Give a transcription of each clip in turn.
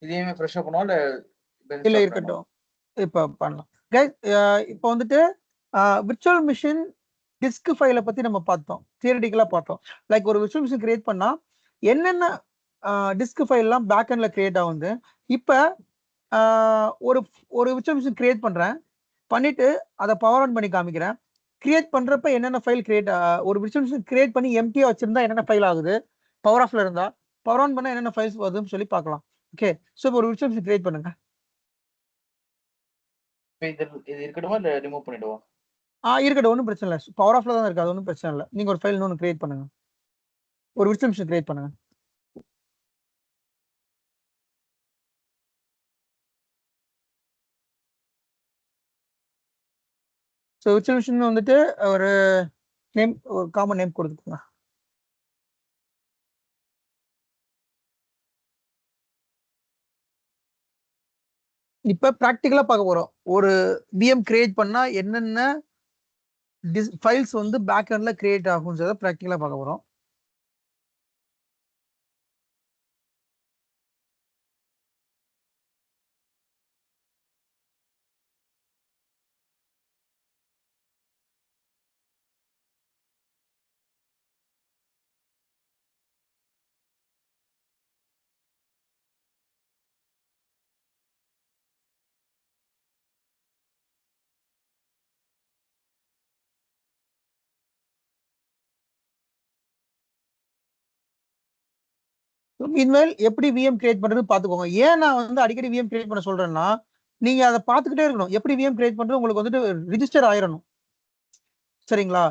இதையுமே ஃப்ரெஷ்ஷா பண்ணுவோம் இல்ல இருக்கட்டும், இப்ப பண்ணலாம். கைஸ் இப்போ வந்துட்டு விர்ச்சுவல் மிஷின் டிஸ்க் ஃபைலை பத்தி நம்ம பார்த்தோம், தியரிட்டிக்கலா பார்த்தோம். லைக் ஒரு விர்ச்சுவல் மிஷின் கிரியேட் பண்ணா என்னென்ன டிஸ்க் ஃபைல்லாம் பேக் எண்ட்ல கிரியேட் ஆகுது. இப்ப ஒரு ஒரு விர்ச்சுவல் மிஷின் கிரியேட் பண்றேன், பண்ணிட்டு அதை பவர் ஆன் பண்ணி காமிக்கிறேன். கிரியேட் பண்றப்ப என்னென்ன ஃபைல் கிரியேட், ஒரு விர்ச்சுவல் மிஷின் கிரியேட் பண்ணி எம்டியா வச்சிருந்தா என்னென்ன ஃபைல் ஆகுது, பவர் ஆஃப்ல இருந்தா பவர் ஆன் பண்ணா என்னென்ன ஃபைல்ஸ் வருதுன்னு சொல்லி பார்க்கலாம். ஓகே, ஸோ இப்போ ஒரு விர்ச்சுவல் மிஷின் கிரியேட் பண்ணுங்க. இது இருக்கட்டுமா இல்ல ரிமூவ் பண்ணிடுவா? இருக்கட்டும், ஒன்றும் பிரச்சனை இல்லை. பவர் ஆஃப்ல தான் இருக்கு, அது ஒன்றும் பிரச்சனை இல்லை. நீங்க ஒரு ஃபைல் இன்னொன்று கிரியேட் பண்ணுங்க, ஒரு விர்ச்சுவல் மிஷின் கிரியேட் பண்ணுங்க. ஸோ விர்ச்சுவல் மிஷின் வந்துட்டு ஒரு நேம், ஒரு காமன் நேம் கொடுத்துக்கோங்க. இப்ப ப்ராக்டிக்கலா பார்க்க போறோம், ஒரு விஎம் கிரியேட் பண்ணா என்னென்ன ஃபைல்ஸ் வந்து பேக் எண்ட்ல கிரியேட் ஆகும்ன்றத ப்ராக்டிக்கலா பார்க்க போறோம். இனிமேல் எப்படி விஎம் கிரியேட் பண்றது பாத்துக்கோங்க. ஏன் நான் வந்து அடிக்கடி விஎம் கிரியேட் பண்ண சொல்றேன்னா, நீங்க அதை பார்த்துக்கிட்டே இருக்கணும். எப்படி விஎம் கிரியேட் பண்றது உங்களுக்கு வந்துட்டு ரிஜிஸ்டர் ஆயிரணும். சரிங்களா,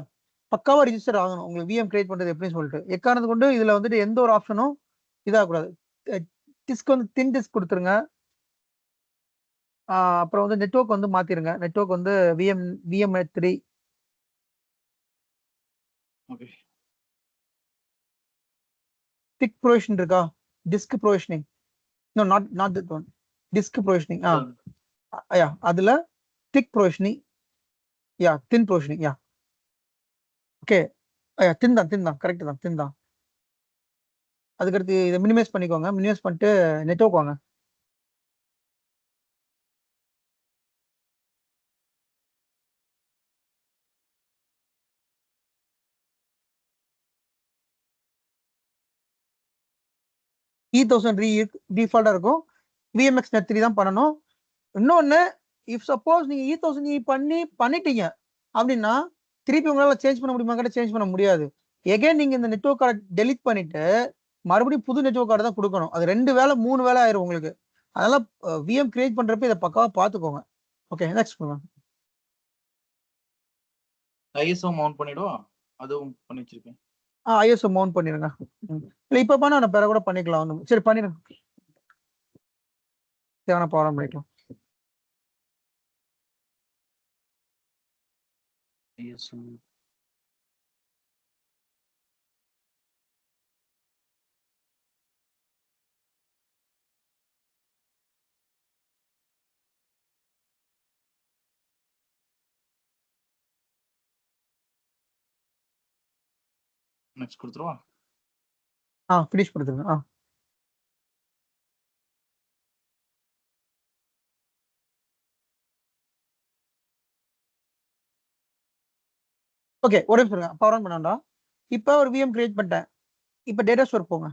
பக்காவா ரிஜிஸ்டர் ஆகணும் உங்களுக்கு விஎம் கிரியேட் பண்றது எப்படின்னு சொல்லிட்டு. எக்காரணத்து கொண்டு இதுல வந்துட்டு எந்த ஒரு ஆப்ஷனும் இதாகக்கூடாது. டிஸ்க் வந்து தின் டிஸ்க் கொடுத்துருங்க. அப்புறம் வந்து நெட்வொர்க் வந்து மாத்திருங்க. நெட்வொர்க் வந்து VM3. திக் ப்ரொவிஷன் இருக்கா, disk provisioning, no not that one, disk provisioning. Yeah அதுல thick provisioning, yeah thin provisioning, yeah okay. Thin தான் கரெக்ட் தான், தின் தான். அதுக்கடுத்து இதை மினிமைஸ் பண்ணிக்கோங்க. மினிமைஸ் பண்ணிட்டு நெட்வொர்க் வாங்க. E1000 டிஃபால்ட்டா இருக்கும். VMX3 தான் பண்ணணும். இன்னொன்னு, இஃப் சப்போஸ் நீங்க E1000 பண்ணிட்டீங்க அப்படின்னா திருப்பி உங்களால சேஞ்ச் பண்ண முடியுமா? கிட்ட சேஞ்ச் பண்ண முடியாது. எகைன் நீங்க இந்த நெட்வொர்க் கார்டை டெலிட் பண்ணிட்டு மறுபடியும் புது நெட்வொர்க் கார்டு தான் கொடுக்கணும். அது 2 வேலை 3 வேலை ஆயிரும் உங்களுக்கு. அதனால விஎம் கிரியேட் பண்றப்ப இதை பக்காவா பாத்துக்கோங்க. ஓகே, நெக்ஸ்ட் பண்ணுங்க. ஐஎஸ்ஓ மவுண்ட் பண்ணிடுவா, அதுவும் பண்ணி வச்சிருக்கேன். ஐஎஸ்ஓ மவுண்ட் பண்ணிருங்க. இல்ல இப்ப பண்ணா நான் பேர கூட பண்ணிக்கலாம். சரி பண்ணிருங்க, தேவையான பவர் பண்ணிக்கலாம். ஐஎஸ்ஓ நெக்ஸ்ட் கொடுத்துருவா. ஃபினிஷ் கொடுத்துருங்க. ஓகே, ஒரே சொல்லுங்க, பவர் ஆன் பண்ணாண்டா. இப்போ ஒரு விஎம் கிரியேட் பண்ணிட்டேன். இப்போ டேட்டா ஸ்டோர் போங்க.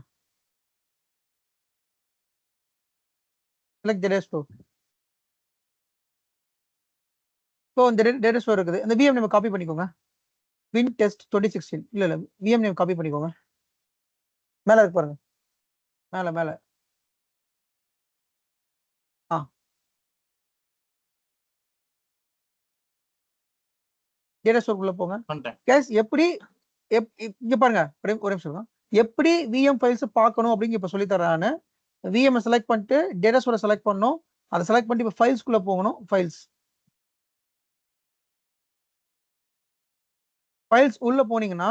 Select data store. இப்போ இந்த டேட்டா ஸ்டோர் இருக்குது. இந்த விஎம் நேம் காப்பி பண்ணிக்கோங்க. Win test 2016. இல்ல விஎம் நேம் காப்பி பண்ணிக்கோங்க. மேல இருக்கு பாருங்க, மேல டேட்டா ஸ்டோர் உள்ள போங்க. கேஸ் எப்படி இங்க பாருங்க, ஒரு நிமிஷம். எப்படி விஎம் ஃபைல்ஸ் பார்க்கணும் அப்படிங்க இப்ப சொல்லி தரானு. விஎம் செலக்ட் பண்ணிட்டு டேட்டா ஸ்டோரை செலக்ட் பண்ணணும். அதை செலக்ட் பண்ணிட்டு இப்போ ஃபைல்ஸ்குள்ள போகணும். ஃபைல்ஸ் உள்ள போனீங்கன்னா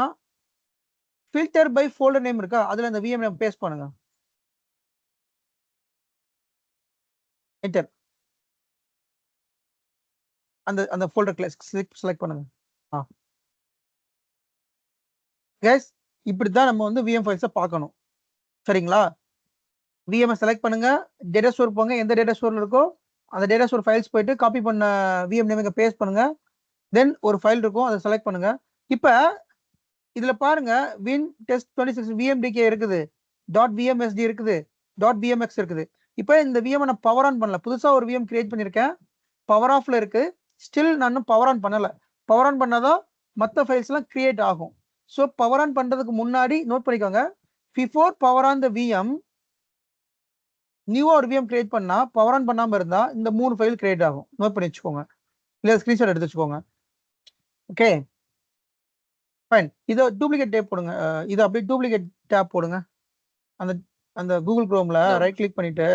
ஃபில்டர் பை ஃபோல்டர் நேம் இருக்கா, அதுல இந்த விஎம் நேம் பேஸ்ட் பண்ணுங்க. என்டர். அந்த ஃபோல்டர் செலக்ட் பண்ணுங்க. கைஸ் இப்படித்தான் நம்ம வந்து விஎம் ஃபைல்ஸை பார்க்கணும். சரிங்களா, விஎம் செலக்ட் பண்ணுங்க, டேட்டா ஸ்டோர் போங்க, எந்த டேட்டா ஸ்டோர்ல இருக்கோ அந்த டேட்டா ஸ்டோர் ஃபைல்ஸ் போயிட்டு காப்பி பண்ண விஎம் நேம் பேஸ்ட் பண்ணுங்க. தென் ஒரு ஃபைல் இருக்கும், அதை செலக்ட் பண்ணுங்க. இப்போ இதுல பாருங்க வின் டெஸ்ட் 26 விஎம்டிகே இருக்குது, டாட் விஎம்எஸ்டி இருக்குது, டாட் விஎம்எக்ஸ் இருக்குது. இப்போ இந்த விஎம் நான் பவர் ஆன் பண்ணல, புதுசா ஒரு விஎம் கிரியேட் பண்ணியிருக்கேன், பவர் ஆஃப்ல இருக்கு, ஸ்டில் நான் பவர் ஆன் பண்ணல. பவர் ஆன் பண்ணாதான் மற்ற ஃபைல்ஸ் எல்லாம் கிரியேட் ஆகும். ஸோ பவர் ஆன் பண்றதுக்கு முன்னாடி நோட் பண்ணிக்கோங்க, before power on the VM நியூவா ஒரு விஎம் கிரியேட் பண்ணா பவர் ஆன் பண்ணாம இருந்தா இந்த 3 ஃபைல் கிரியேட் ஆகும். நோட் பண்ணி வச்சுக்கோங்க, இல்ல ஸ்கிரீன்ஷாட் எடுத்து வச்சுக்கோங்க. Okay fine. இதை டூப்ளிகேட் டேப் போடுங்க, இதை அப்படியே டூப்ளிகேட் டேப் போடுங்க. அந்த அந்த கூகுள் குரோம்ல ரைட் கிளிக் பண்ணிட்டு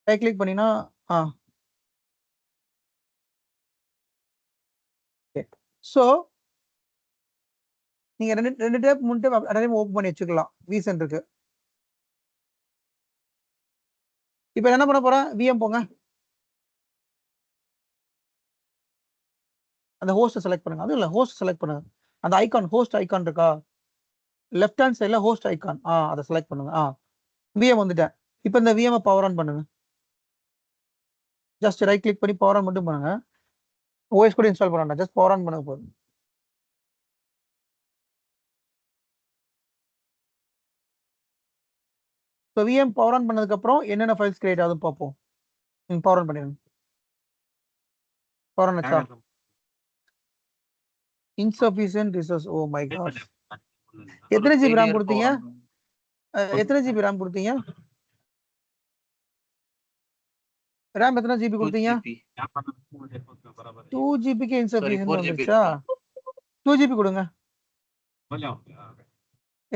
ரைட் கிளிக் பண்ணினா ஸோ நீங்க ரெண்டு tab 3 tab at time open பண்ணி வச்சுக்கலாம் விசன் இருக்கு. இப்போ என்ன பண்ண போறேன், விஎம் போங்க, அந்த ஹோஸ்ட் செலக்ட் பண்ணுங்க. அது இல்ல ஹோஸ்ட் செலக்ட் பண்ணுங்க, அந்த ஐகான் ஹோஸ்ட் ஐகான் இருக்கா லெஃப்ட் ஹேண்ட் சைடுல ஹோஸ்ட் ஐகான், அதை செலக்ட் பண்ணுங்க. விஎம் வந்துட்டேன். இப்போ இந்த விஎம் பவர் ஆன் பண்ணுங்க, ஜஸ்ட் ரைட் கிளிக் பண்ணி பவர் ஆன் மட்டும் பண்ணுங்க. ஓஎஸ் கூட இன்ஸ்டால் பண்ண வேண்டாம், ஜஸ்ட் பவர் ஆன் பண்ண போதும். ஸோ விஎம் பவர் ஆன் பண்ணதுக்கு அப்புறம் என்னென்ன ஃபைல்ஸ் கிரியேட் ஆகுதுன்னு பார்ப்போம். பவர் ஆன் பண்ணிடுங்க. பவர் ஆன் ஆச்சா? Insufficient resource. Oh my god. எத்தனை ஜிபி ரேம் கொடுத்தீங்க? எத்தனை ஜிபி ரேம் கொடுத்தீங்க? ரேம் எத்தனை ஜிபி கொடுத்தீங்க? 2 ஜிபிக்கு இன்சஃபிஷியன்ட் வந்துருச்சா? 2 ஜிபி கொடுங்க,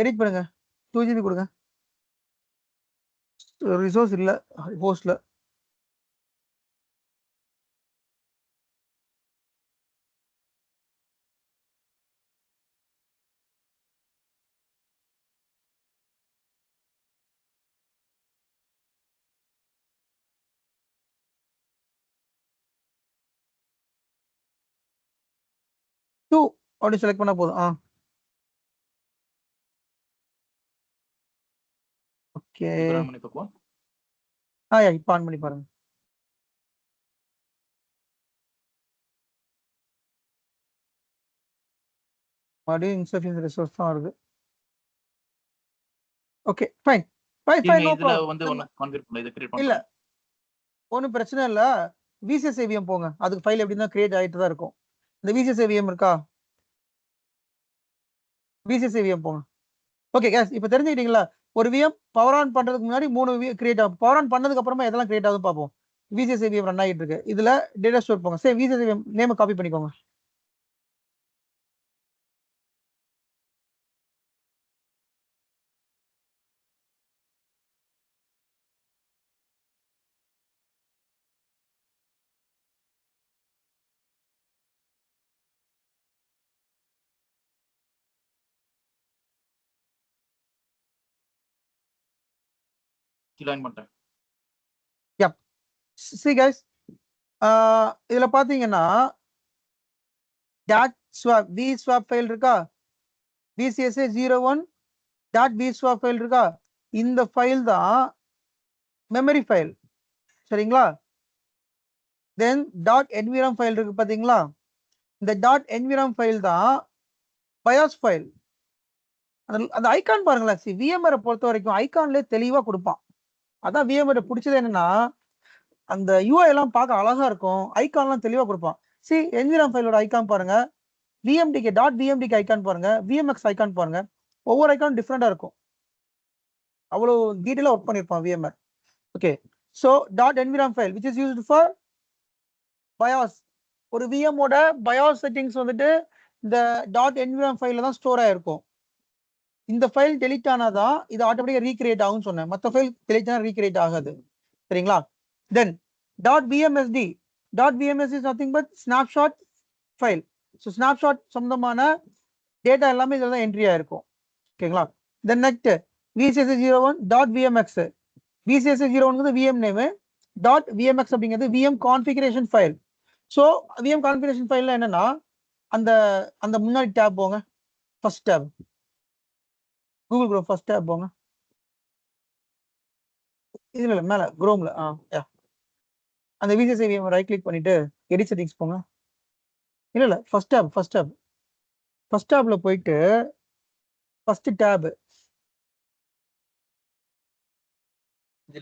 எடிட் பண்ணுங்க, 2 ஜிபி கொடுங்க. ரிசோர்ஸ் இல்ல ஹோஸ்ட்ல. அப்படி செலக்ட் பண்ணா போதும். ஓகே இப்போ ஆன் பண்ணி பாருங்க. மறுபடியும் இன்சஃபிஷியன்ட் ரிசோர்ஸ் தான் வருது. Okay fine fine fine, no problem. இல்ல ஒன்றும் பிரச்சனை இல்லை. விசிஎஸ் ஏவிஎம் போங்க, அதுக்கு ஃபைல் எப்படின்னா கிரியேட் ஆகிட்டு தான் இருக்கும். இந்த விசிஎஸ் ஏவிஎம் இருக்கா, விசிஎஸ் ஏவிஎம் போங்க. ஓகே கேஸ், இப்போ தெரிஞ்சுக்கிட்டீங்களா? ஒரு விஎம் பவர் ஆன் பண்றதுக்கு முன்னாடி 3 கிரியேட் ஆகும், பவர் ஆன் பண்ணதுக்கு அப்புறமா எதெல்லாம் கிரியேட் ஆகுது பார்ப்போம். விசிஎஸ் ஏவிஎம் ரன் ஆகிட்டு இருக்கு, இதுல டேட்டா ஸ்டோர் போங்க. சரி, விசிஎஸ் ஏவிஎம் நேம் காப்பி பண்ணிக்கோங்க. See guys, இதுல பாத்தீங்கன்னா dot swap V swap file இருக்கா, VCSA 01 dot V swap file இருக்கா, இந்த ஃபைல் தான் மெமரி ஃபைல். சரிங்களா? தென் டாட் என்விராம் ஃபைல் இருக்கு பாத்தீங்களா, இந்த டாட் என்விராம் ஃபைல் தான் பயாஸ் ஃபைல். அந்த ஐகான் பாருங்களேன், விஎம்ஆரை பொறுத்த வரைக்கும் ஐகான்லேயே தெளிவா கொடுப்பான். அதான் விஎம்ஆர் பிடிச்சது என்னன்னா, அந்த யூஐ எல்லாம் பார்க்க அழகா இருக்கும், ஐகான்லாம் தெளிவா கொடுப்பான். என்விராம் ஃபைலோட ஐகான் பாருங்க, விஎம்டிகே டாட் விஎம்டிகே ஐகான் பாருங்க, விஎம்எக்ஸ் ஐகான் பாருங்க, ஒவ்வொரு ஐகான் டிஃப்ரெண்டா இருக்கும். அவ்வளவு டீடைலா ஒர்க் பண்ணிருப்பான் VMware. Okay, so dot NVRAM file which is used for BIOS. ஒரு விஎம் ஓட BIOS செட்டிங்ஸ் வந்துட்டு இந்த டாட் என்விராம் ஃபைல்ல தான் ஸ்டோர் ஆயிருக்கும். இந்த ஃபைல் டெலிட் ஆனாதான் இது ஆட்டோமேட்டிக்கா ரீக்ரியேட் ஆகும்னு சொன்னேன், மற்ற ஃபைல் டெலிட் ஆனா ரீக்ரியேட் ஆகாது. சரிங்களா? Then dot VMSD, dot VMSD is nothing but snapshot file. So snapshot சம்பந்தமான டேட்டா எல்லாமே இதில் தான் என்ட்ரி ஆயிருக்கும். ஓகேங்களா? Then next VCSA 01 dot VMX, VCSA 01 VM name, dot VMX அப்படிங்கிறது VM configuration file. So VM configuration ஃபைல்ல என்னன்னா அந்த அந்த முன்னாடி டேப் போங்க, first tab Google Chrome first tab போங்க. இதுல இல்ல மேல குரோம்ல அந்த விசிஎஸ்ஐ விஎம் ரைட் கிளிக் பண்ணிட்டு எடிட் செட்டிங்ஸ் போங்க. இல்ல ஃபர்ஸ்ட் டேப்ல போயிட்டு ஃபர்ஸ்ட் டேப்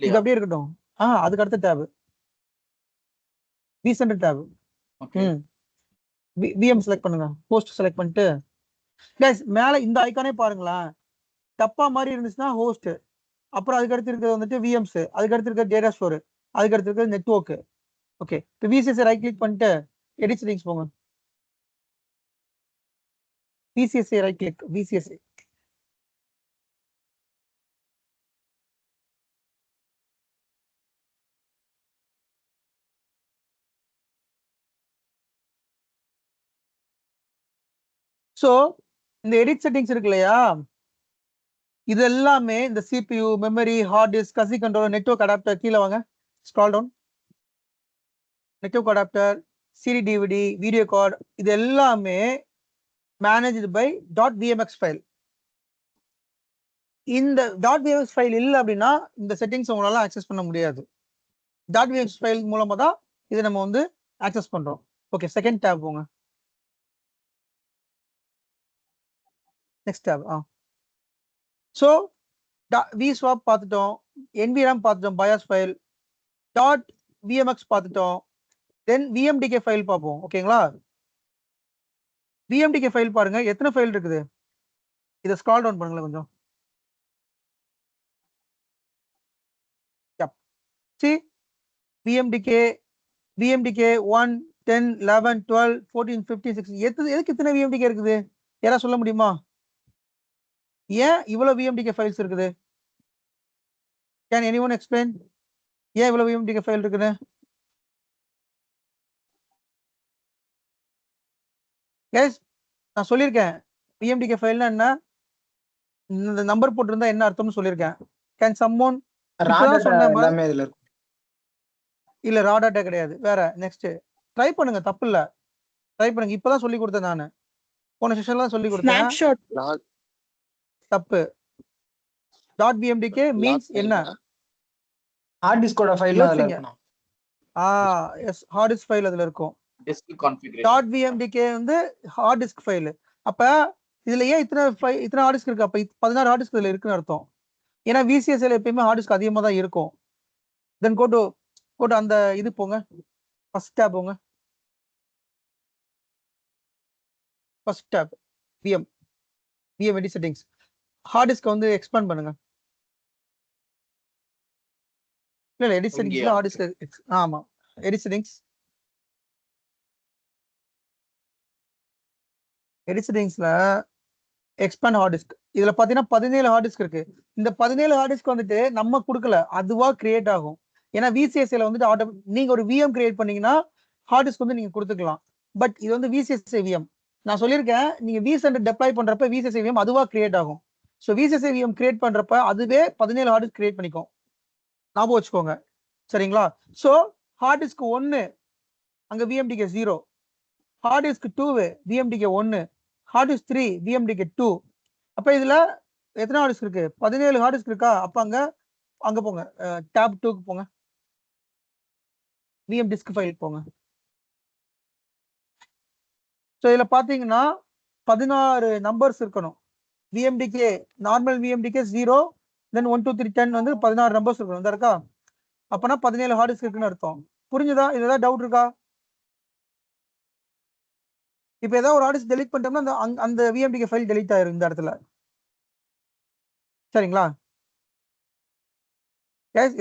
இது அப்படியே இருக்கட்டும். அதுக்கு அடுத்த டேப் விசென்டர் டேப். விஎம் செலக்ட் பண்ணுங்க. ஹோஸ்ட் செலக்ட் பண்ணிட்டு கைஸ் மேல இந்த ஐகானே பாருங்களேன். டப்பா மாதிரி இருந்துச்சுன்னா ஹோஸ்ட், அப்புறம் அதுக்கு அடுத்து இருக்கிறது வந்துட்டு விஎம்ஸ், அதுக்கு அடுத்து இருக்கிற டேட்டா ஸ்டோர், அதுக்கு அடுத்து இருக்கிறது நெட்வொர்க். ஓகே, இப்போ விசிஎஸ்ஐ ரைட் கிளிக் பண்ணிட்டு எடிட் செட்டிங்ஸ் போங்க. VCSI right click, VCSI so இந்த எடிட் செட்டிங்ஸ் இருக்கு இல்லையா, இது எல்லாமே இந்த CPU, memory, hard disk, SCSI controller, network adapter, கீழே வாங்க scroll down, network adapter, CD DVD, video card, இது எல்லாமே மேனேஜ்டு பை .vmx ஃபைல். இந்த .vmx ஃபைல் இல்லை அப்படின்னா இந்த செட்டிங்ஸ் உங்களால ஆக்சஸ் பண்ண முடியாது. .vmx ஃபைல் மூலமா தான் இதை நம்ம வந்து ஆக்சஸ் பண்றோம். ஓகே, செகண்ட் டேப் போங்க. Next tab. ஸோ vswap பார்த்துட்டோம், nvram பார்த்துட்டோம், BIOS ஃபைல், .vmx பார்த்துட்டோம், தென் vmdk ஃபைல் பார்ப்போம். ஓகேங்களா, vmdk ஃபைல் பாருங்க எத்தனை ஃபைல் இருக்குது. இதை ஸ்க்ரால் டவுன் பண்ணுங்களேன் கொஞ்சம். see vmdk 1 10 11 12 14 15 16 எதுக்கு இத்தனை vmdk இருக்குது யாரா சொல்ல முடியுமா? ஏன் இவ்வளவு vmdk ஃபைல்ஸ் இருக்குது? Can anyone explain? ஏன் இவ்வளவு vmdk ஃபைல் இருக்குன்னு? guys நான் சொல்லியிருக்கேன் vmdk ஃபைல்னா என்ன, இந்த நம்பர் போட்டிருந்தா என்ன அர்த்தம்னு சொல்லியிருக்கேன். Can someone எல்லாமே இதுல இருக்கும். இல்ல ரா டாட்டா கிடையாது, வேற. நெக்ஸ்ட் ட்ரை பண்ணுங்க, தப்பு இல்ல, ட்ரை பண்ணுங்க. இப்பதான் சொல்லி கொடுத்தேன் நானு, போன செஷன்ல சொல்லி கொடுத்தேன். தப்பு. .vmdk மீன்ஸ் என்ன? ஹார்ட் டிஸ்கோட ஃபைல் அதுல இருக்கும். எஸ், ஹார்ட் டிஸ்க் ஃபைல் அதுல இருக்கும். டிஸ்க் கான்ஃபிகரேஷன் .vmdk வந்து ஹார்ட் டிஸ்க் ஃபைல். அப்ப இதுல ஏன் இத்தனை ஹார்ட் டிஸ்க் இருக்கு? அப்ப 16 ஹார்ட் டிஸ்க் இதுல இருக்குன்னு அர்த்தம். ஏன்னா விசிஎஸ்ல எப்பயுமே ஹார்ட் டிஸ்க் அதிகமா தான் இருக்கும். தென் go to அந்த இது போங்க, ஃபர்ஸ்ட் டேப் போங்க. First tab VM edit settings. Hard disk வந்து எக்ஸ்பேண்ட் பண்ணுங்க. இல்ல எடிட் செட்டிங்ஸ்ல ஹார்ட் டிஸ்க், ஆமா எடிட் செட்டிங்ஸ், எடிட் செட்டிங்ஸ்ல எக்ஸ்பேண்ட் ஹார்ட் டிஸ்க். இதுல பாத்தீங்கன்னா 17 ஹார்ட் டிஸ்க் இருக்கு. இந்த 17 ஹார்ட் டிஸ்க் வந்துட்டு நம்ம கொடுக்கல, அதுவா கிரியேட் ஆகும். ஏன்னா விசிஎஸ்ல வந்துட்டு நீங்க ஒரு விஎம் கிரியேட் பண்ணீங்கன்னா ஹார்ட் டிஸ்க் வந்து நீங்க கொடுத்துக்கலாம். பட் இது வந்து விசிஎஸ்ஐ விஎம். நான் சொல்லியிருக்கேன், நீங்க vCenter டெப்ளாய் பண்றப்ப விசிஎஸ்ஐ விஎம் அதுவா கிரியேட் ஆகும். ஸோ விசிஎஸ்ஐ விஎம் கிரியேட் பண்றப்ப அதுவே 17 ஹார்ட் டிஸ்க் கிரியேட் பண்ணிக்கும். ஞாபகம் வச்சுக்கோங்க, சரிங்களா? ஸோ ஹார்ட் டிஸ்க் 1 அங்க vmdk 0, hard disk 2 vmdk 1, hard disk 3 vmdk 2. அப்ப இதுல எத்தனை ஹார்ட் டிஸ்க் இருக்கு? 17 ஹார்ட் டிஸ்க் இருக்கா? அப்ப அங்க போங்க, tab 2க்கு போங்க, vm disk ஃபைல் போங்க. ஸோ இதுல பாத்தீங்கன்னா 16 நம்பர்ஸ் இருக்கணும். vmdk நார்மல் vmdk 0, தென் 1 2 3 10 வந்து 16 நம்பர்ஸ் இருக்கணும். இந்த இருக்கா? அப்பனா 17 ஹார்ட் டிஸ்க் இருக்குன்னு அர்த்தம். புரிஞ்சுதா? இதுல ஏதாவது டவுட் இருக்கா? இப்ப ஏதாவது ஒரு ஹார்ட் டிஸ்க் டெலீட் பண்ணிட்டோம்னா அந்த vmdk ஃபைல் டெலீட் ஆயிரும் இந்த இடத்துல, சரிங்களா?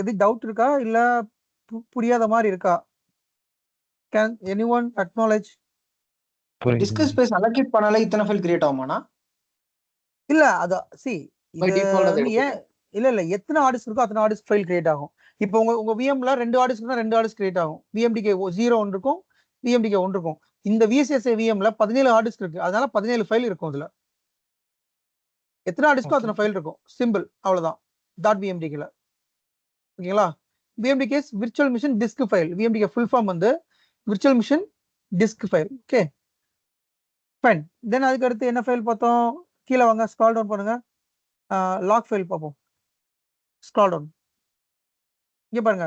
எது டவுட் இருக்கா, இல்ல புரியாத மாதிரி இருக்கா? Can anyone acknowledge? Disk space allocate பண்ணாலே இத்தனை ஃபைல் கிரியேட் ஆகுமானா? இல்ல அத By default அது ஏன் இல்ல எத்தனை ஹார்ட் டிஸ்க் இருக்கோ அத்தனை ஹார்ட் டிஸ்க் ஃபைல் கிரியேட் ஆகும். இப்போ உங்க விஎம்ல 2 ஹார்ட் டிஸ்க் இருந்தா 2 ஹார்ட் டிஸ்க் கிரியேட் ஆகும். vmdk 0 ஒன்று இருக்கும், vmdk 1 இருக்கும். இந்த விசிஎஸ்ஐ விஎம்ல 17 ஹார்ட் டிஸ்க் இருக்கு, அதனால 17 ஃபைல் இருக்கும். இதுல எத்தனை ஹார்ட் டிஸ்கோ அத்தனை ஃபைல் இருக்கும். சிம்பிள், அவ்வளவுதான். .vmdkல ஓகேங்களா? vmdk virtual machine disk file. vmdk full form வந்து virtual machine disk file. Okay fine. Then அதுக்கு அடுத்து என்ன ஃபைல் பார்த்தோம்? கீழே வாங்க, ஸ்க்ரால் டவுன் பண்ணுங்க. லாக் ஃபைல் பார்ப்போம். Scroll down. இங்க பாருங்க,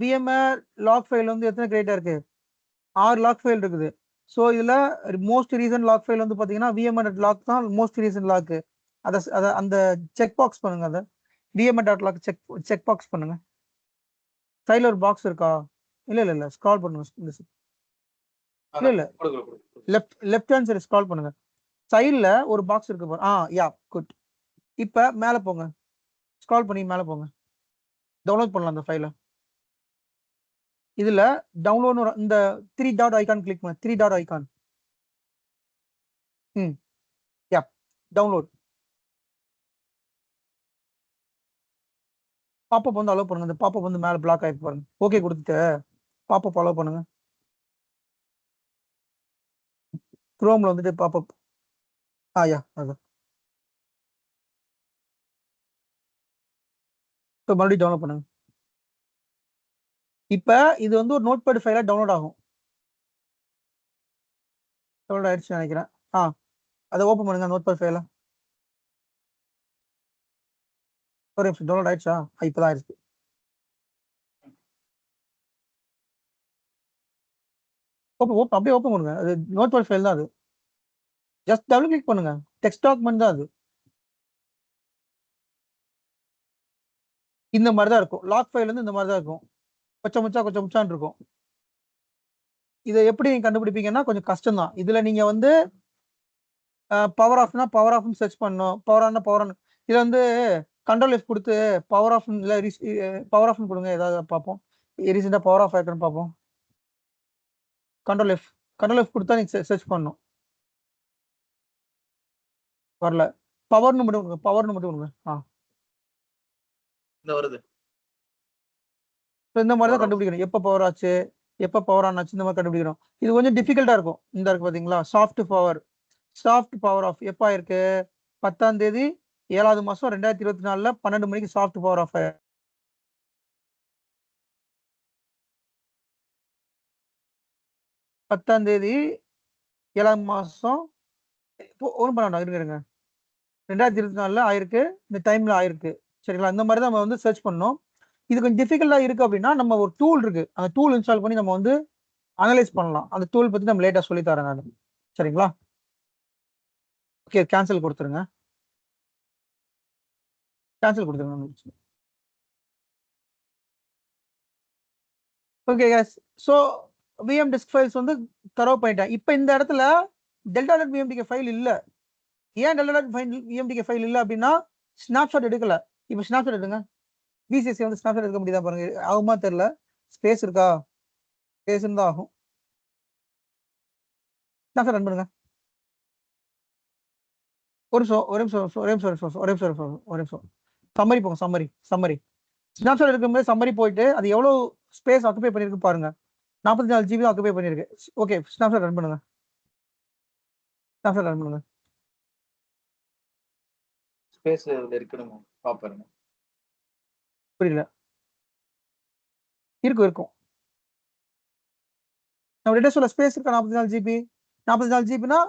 விஎம்ஆர் லாக் ஃபைல் வந்து எத்தனை கிரியேட்டா இருக்கு? 6 லாக் ஃபைல் இருக்குது. ஸோ இதுல மோஸ்ட் ரீசன்ட் லாக் ஃபைல் வந்து பாத்தீங்கன்னா விஎம்ஆர் லாக் தான் மோஸ்ட் ரீசன்ட் லாக். அதை அந்த செக் பாக்ஸ் பண்ணுங்க. அதை VMR dot log check box பண்ணுங்க. சைடில் ஒரு பாக்ஸ் இருக்கா? இல்ல ஸ்க்ரால் பண்ணுங்க. இல்ல லெஃப்ட் ஹேண்ட் சைடு ஸ்க்ரால் பண்ணுங்க. சைடுல ஒரு பாக்ஸ் இருக்கு பாரு. யா குட். இப்ப மேல போங்க, ஸ்க்ரால் பண்ணி மேல போங்க. டவுன்லோட் பண்ணலாம் அந்த ஃபைலை. இதுல டவுன்லோட் இந்த 3 டாட் ஐகான் கிளிக் பண்ணுங்க. 3 டாட் ஐகான். யா டவுன்லோட். பாப்பப் வந்து அலோவ் பண்ணுங்க. இந்த பாப்பப் வந்து மேல பிளாக் ஆயிருக்கு பாருங்க. ஓகே கொடுத்துட்டு பாப்பப் அலோவ் பண்ணுங்க. குரோம்ல வந்துட்டு பாப்பப். யா அதான். இப்போ மறுபடியும் டவுன்லோட் பண்ணுங்க. இப்ப இது வந்து ஒரு நோட்பேட் ஃபைலா டவுன்லோட் ஆகும். டவுன்லோட் ஆயிடுச்சு நினைக்கிறேன். அதை ஓப்பன் பண்ணுங்க நோட்பேட் ஃபைல. ஒரு நிமிஷம், டவுன்லோட் ஆயிடுச்சா? இப்பதான் ஆயிடுச்சு. அப்படியே ஓப்பன் பண்ணுங்க. அது நோட்பேட் ஃபைல் தான். அது ஜஸ்ட் டபுள் கிளிக் பண்ணுங்க. டெக்ஸ்ட் டாக்குமெண்ட் தான் அது. இந்த மாதிரி தான் இருக்கும். லாக் ஃபைல் வந்து இந்த மாதிரி தான் இருக்கும். கொஞ்சம் முச்சான் இருக்கும். இதை எப்படி நீங்க கண்டுபிடிப்பீங்கன்னா கொஞ்சம் கஷ்டம் தான். இதுல நீங்க வந்து பவர் ஆஃப்னா பவர் ஆஃப் சர்ச் பண்ணணும். Power on power on. இதுல வந்து கண்ட்ரோல் எஃப் கொடுத்து பவர் ஆஃப் இல்ல பவர் ஆஃப் கொடுங்க. ஏதாவது பார்ப்போம். ரீசெண்டா பவர் ஆஃப் ஆயிருக்குன்னு பார்ப்போம். கண்ட்ரோல் எஃப் கொடுத்தா நீங்க சர்ச் பண்ணணும். வரல. பவர்னு மட்டும் கொடுங்க. இந்த வருது. இந்த மாதிரி தான் கண்டுபிடிக்கணும். எப்ப பவர் ஆச்சு, எப்ப பவர் ஆன் ஆச்சு, இந்த மாதிரி கண்டுபிடிக்கணும். இது கொஞ்சம் டிஃபிகல்ட்டா இருக்கும். இந்த இருக்கு பாத்தீங்களா, சாஃப்ட் பவர் ஆஃப் எப்ப ஆயிருக்கு? 10ஆம் தேதி 7வது மாசம் 2024 12 மணிக்கு சாஃப்ட் பவர் ஆஃப். 10ஆம் தேதி 7வது மாசம் ஒன்றும் பண்ண வேண்டாம், இருங்க 2024 ஆயிருக்கு. இந்த டைம்ல ஆயிருக்கு. சரிங்களா? இந்த மாதிரி தான் நம்ம வந்து சர்ச் பண்ணோம். இது கொஞ்சம் டிஃபிகல்ட்டா இருக்கு அப்படின்னா நம்ம ஒரு டூல் இருக்கு, அந்த டூல் இன்ஸ்டால் பண்ணி நம்ம வந்து அனலைஸ் பண்ணலாம். அந்த டூல் பத்தி நம்ம லேட்டா சொல்லி தரேன் நான். சரிங்களா? ஓகே, கேன்சல் கொடுத்துருங்க. Okay guys, so VM disk files வந்து தரவு பண்ணிட்டேன். இப்போ இந்த இடத்துல டெல்டா.டாட் விஎம்டிகே ஃபைல் இல்ல. ஏன் டெல்டா.டாட் விஎம்டிகே ஃபைல் இல்ல அப்படின்னா ஸ்னாப்ஷாட் எடுக்கல. இப்போ ஸ்னாப்ஷாட் எடுங்க. விசிஎஸ்சி வந்து ஸ்னாப்ஷாட் எடுக்க முடியுதா பாருங்க. ஆகுமா தெரியல. ஸ்பேஸ் இருக்கா? ஸ்பேஸ் இருந்தா ஆகும். ஸ்னாப்ஷாட் ரன் பண்ணுங்க. ஒரு நிமிஷம். சம்மரி போங்க. சம்மரி ஸ்னாப்ஷாட் எடுக்கும்போது சம்மரி போயிட்டு அது எவ்வளவு ஸ்பேஸ் ஆக்குபை பண்ணிருக்கு பாருங்க. 44 GB ஆக்குபை பண்ணிருக்கு. ஓகே, ஸ்னாப்ஷாட் ரன் பண்ணுங்க. ஸ்பேஸ் இருக்குன்னு பாப்பறேன். புரியல. இருக்கும். நம்ம டேட்டாஸ்ல ஸ்பேஸ் இருக்கா? 44 GB. 44 GBனா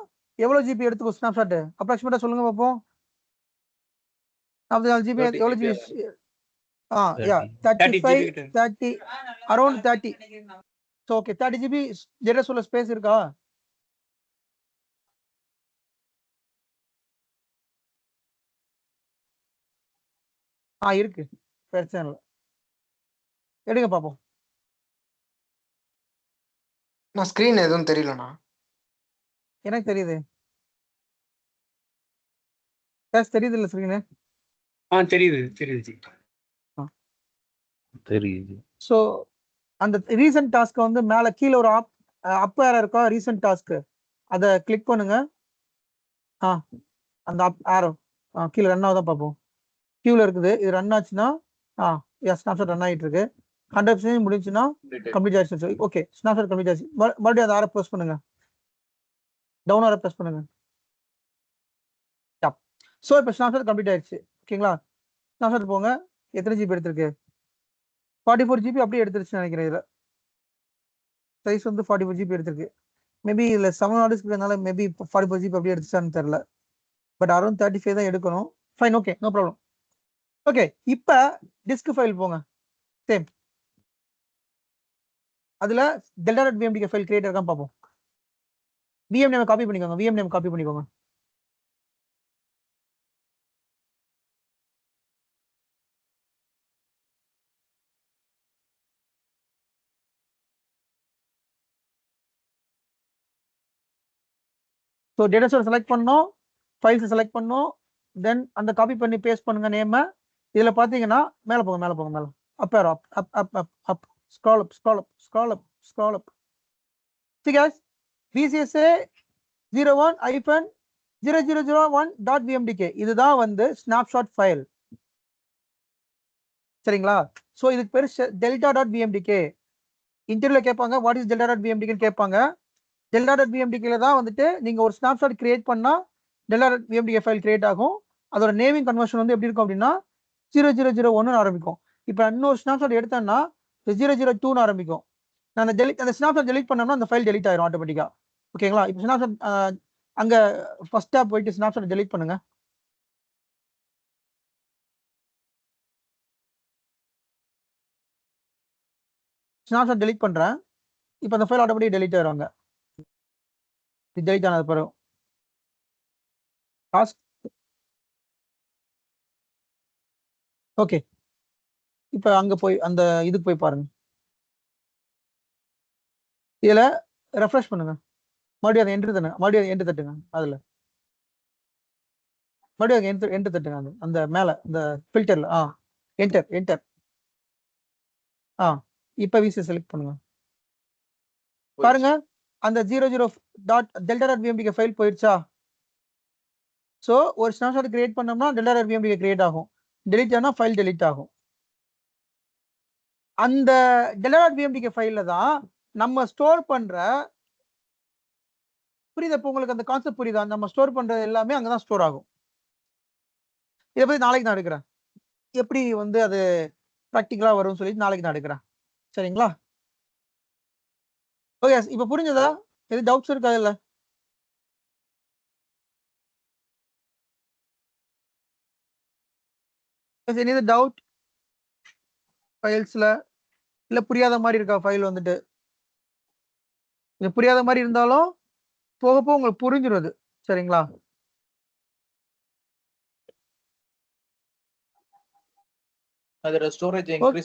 எவ்வளவு ஜிபி எடுத்துக்கும் ஸ்னாப்ஷாட்? அப்ராக்சிமேட்டா சொல்லுங்க பாப்போம். 44 GB எவ்வளவு GB? Yeah 35 30 around 30. So okay, 30 GB டேட்டாஸ்ல ஸ்பேஸ் இருக்கா? இருக்கு. பிரச்சனை இல்லை. எடுங்க பாப்போம். நான் ஸ்கிரீன் எதுவும் தெரியலண்ணா. எனக்கு தெரியுது. தெரியுது இல்ல ஸ்கிரீனு? தெரியுது. சோ அந்த ரீசன்ட் டாஸ்க் வந்து மேல கீழ ஒரு அப் ஏரோ இருக்கா? ரீசன்ட் டாஸ்க் அத கிளிக் பண்ணுங்க. அந்த அப் ஏரோ கீழ ரன் ஆகுதா பாப்போம். கியூல இருக்குது. இது ரன் ஆச்சுன்னா ஸ்னாப்ஷாட் ரன் ஆயிட்டு இருக்கு. 100% முடிஞ்சுன்னா கம்ப்ளீட் ஆயிடுச்சு. ஓகே, ஸ்னாப்ஷாட் கம்ப்ளீட் ஆயிடுச்சு. மறுபடியும் அந்த ஆரோ ப்ரெஸ் பண்ணுங்க. டவுன் ஆரோ ப்ரெஸ் பண்ணுங்க. சோ இப்போ ஸ்னாப்ஷாட் கம்ப்ளீட் ஆயிடுச்சு. ஓகேங்களா? ஸ்னாப்ஷாட் போங்க. எத்தனை ஜிபி எடுத்திருக்கு? 44 GB அப்படியே எடுத்துருச்சு நினைக்கிறேன். இதுல சைஸ் வந்து 44 GB எடுத்திருக்கு. மேபி இதுல 7 ஆர்டர்ஸ் இருக்கிறதுனால மேபி 44 GB அப்படியே எடுத்துச்சான்னு தெரியல. பட் அரௌண்ட் 35 தான் எடுக்கணும். Fine, okay, no problem. Okay, இப்போ டிஸ்க் ஃபைல் போங்க. சேம் அதுல delta.vmdk ஃபைல் கிரியேட் இருக்கான்னு பார்ப்போம். VM நேம் காப்பி பண்ணிக்கோங்க. VM நேம் காப்பி பண்ணிக்கோங்க. ஸோ டேட்டா ஸ்டோர் செலக்ட் பண்ணோம், ஃபைல்ஸ் செலக்ட் பண்ணோம், தென் அந்த காப்பி பண்ணி பேஸ்ட் பண்ணுங்க நேம. இதுல பாத்தீங்கன்னா மேல போங்க, மேல போங்க, மேல up up up up up up scroll up scroll up scroll up scroll up. See guys, VCSA 01-0001.vmdk இதுதான் வந்து ஸ்னாப்ஷாட் ஃபைல். சரிங்களா? ஸோ இதுக்கு பேர் delta.vmdk. இன்டர்வியூல கேட்பாங்க வாட் இஸ் delta.vmdk கேட்பாங்க. delta.vmdk தான் வந்துட்டு நீங்க ஒரு ஸ்னாப்ஷாட் கிரியேட் பண்ணா delta.vmdk ஃபைல் கிரியேட் ஆகும். அதோட நேமிங் கன்வர்ஷன் வந்து எப்படி இருக்கும் அப்படின்னா 0001 ஆரம்பிக்கும். இப்போ இன்னொரு ஸ்னாப்ஷாட் எடுத்தேன்னா 002 ஆரம்பிக்கும். நான் அந்த ஸ்னாப்ஷாட் டெலிட் பண்ணோம்னா அந்த ஃபைல் டெலிட் ஆயிரும் ஆட்டோமேட்டிக்கா. ஓகேங்களா? இப்போ ஸ்னாப்ஷாட் அங்க ஃபர்ஸ்டா போயிட்டு ஸ்னாப்ஷாட் டெலிட் பண்ணுங்க. ஸ்னாப்ஷாட் டெலிட் பண்றேன். இப்போ அந்த ஃபைல் ஆட்டோமேட்டிக் டெலிட் ஆயிருவாங்க. இது டெலிட் ஆனது பிறகு டாஸ்க். ஓகே, இப்போ அங்க போய் அந்த இதுக்கு போய் பாருங்க. இதுல ரெஃப்ரெஷ் பண்ணுங்க. மறுபடியும் அதை என்ட்ரு தட்டுங்க. மறுபடியும் அதை என்ட்ரு தட்டுங்க. அதுல மறுபடியும் என்ட்ரு தட்டுங்க. அந்த மேல இந்த ஃபில்டர்ல என்டர் என்டர். இப்போ விசி செலக்ட் பண்ணுங்க. பாருங்க அந்த 00.delta.vmdk ஃபைல் போயிடுச்சா? ஸோ ஒரு ஸ்னாப்ஷாட் கிரியேட் பண்ணோம்னா delta.vmdk கிரியேட் ஆகும். டெலிட் ஆனா ஃபைல் டெலிட் ஆகும். அந்த delta.vmdk ஃபைல்ல தான் நம்ம ஸ்டோர் பண்ற, புரியுதா? இப்போ உங்களுக்கு அந்த கான்செப்ட் புரியுதா? நம்ம ஸ்டோர் பண்றது எல்லாமே அங்கதான் ஸ்டோர் ஆகும். இதை பத்தி நாளைக்கு நான் எடுக்கிறேன். எப்படி வந்து அது ப்ராக்டிக்கலா வரும்னு சொல்லிட்டு நாளைக்கு நான் எடுக்கிறேன். சரிங்களா? ஓகே, இப்போ புரிஞ்சதா? எது டவுட்ஸ் இருக்கா இல்ல? எனி டவுட் ஃபைல்ஸ்ல இல்ல புரியாத மாதிரி இருக்கா? ஃபைல் வந்துட்டு இது புரியாத மாதிரி இருந்தாலும் போக போக உங்களுக்கு புரிஞ்சிடும். சரிங்களா? அதோட ஸ்டோரேஜ் இன்க்ரீஸ்